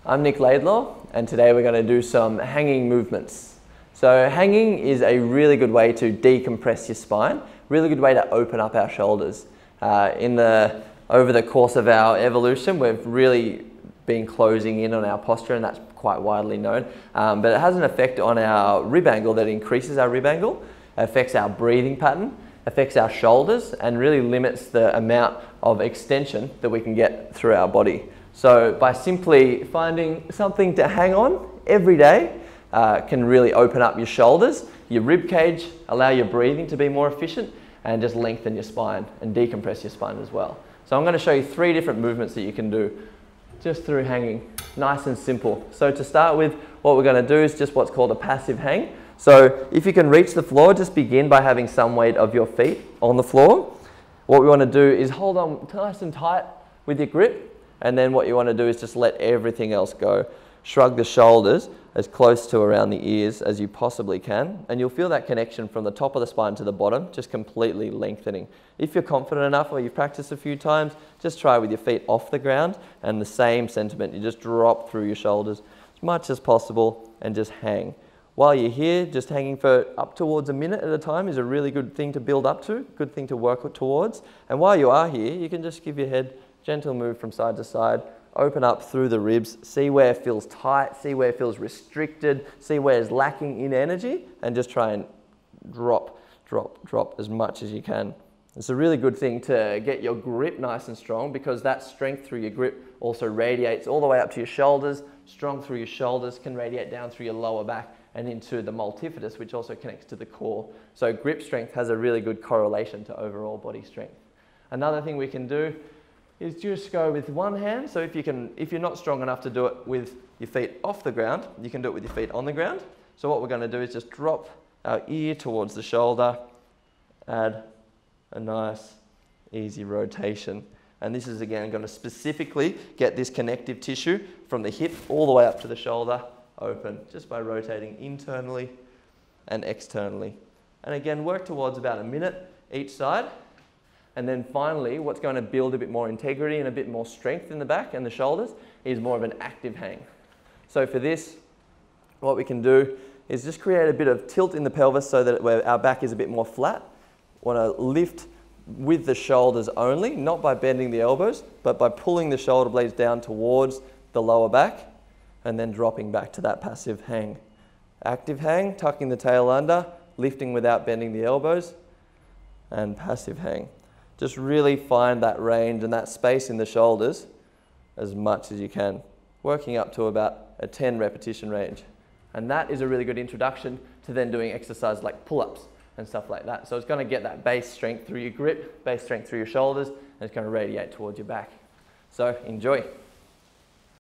I'm Nick Laidlaw, and today we're going to do some hanging movements. So hanging is a really good way to decompress your spine, really good way to open up our shoulders. Over the course of our evolution, we've really been closing in on our posture, and that's quite widely known. But it has an effect on our rib angle that increases our rib angle, affects our breathing pattern, affects our shoulders, and really limits the amount of extension that we can get through our body. So by simply finding something to hang on every day can really open up your shoulders, your rib cage, allow your breathing to be more efficient, and just lengthen your spine and decompress your spine as well. So I'm going to show you 3 different movements that you can do just through hanging, nice and simple. So to start with, what we're going to do is just what's called a passive hang. So if you can reach the floor, just begin by having some weight of your feet on the floor. What we want to do is hold on nice and tight with your grip. And then what you want to do is just let everything else go. Shrug the shoulders as close to around the ears as you possibly can. And you'll feel that connection from the top of the spine to the bottom, just completely lengthening. If you're confident enough or you've practiced a few times, just try with your feet off the ground. And the same sentiment, you just drop through your shoulders as much as possible and just hang. While you're here, just hanging for up towards a minute at a time is a really good thing to build up to, good thing to work towards. And while you are here, you can just give your head gentle move from side to side, open up through the ribs, see where it feels tight, see where it feels restricted, see where it's lacking in energy, and just try and drop as much as you can. It's a really good thing to get your grip nice and strong, because that strength through your grip also radiates all the way up to your shoulders. Strong through your shoulders can radiate down through your lower back and into the multifidus, which also connects to the core. So grip strength has a really good correlation to overall body strength. Another thing we can do is just go with one hand. So if you're not strong enough to do it with your feet off the ground, you can do it with your feet on the ground. So what we're going to do is just drop our ear towards the shoulder, add a nice easy rotation. And this is again going to specifically get this connective tissue from the hip all the way up to the shoulder open, just by rotating internally and externally. And again, work towards about a minute each side. And then finally, what's going to build a bit more integrity and a bit more strength in the back and the shoulders is more of an active hang. So for this, what we can do is just create a bit of tilt in the pelvis so that our back is a bit more flat. Want to lift with the shoulders only, not by bending the elbows, but by pulling the shoulder blades down towards the lower back and then dropping back to that passive hang. Active hang, tucking the tail under, lifting without bending the elbows, and passive hang. Just really find that range and that space in the shoulders as much as you can, working up to about a 10 repetition range. And that is a really good introduction to then doing exercises like pull-ups and stuff like that. So it's going to get that base strength through your grip, base strength through your shoulders, and it's going to radiate towards your back. So enjoy.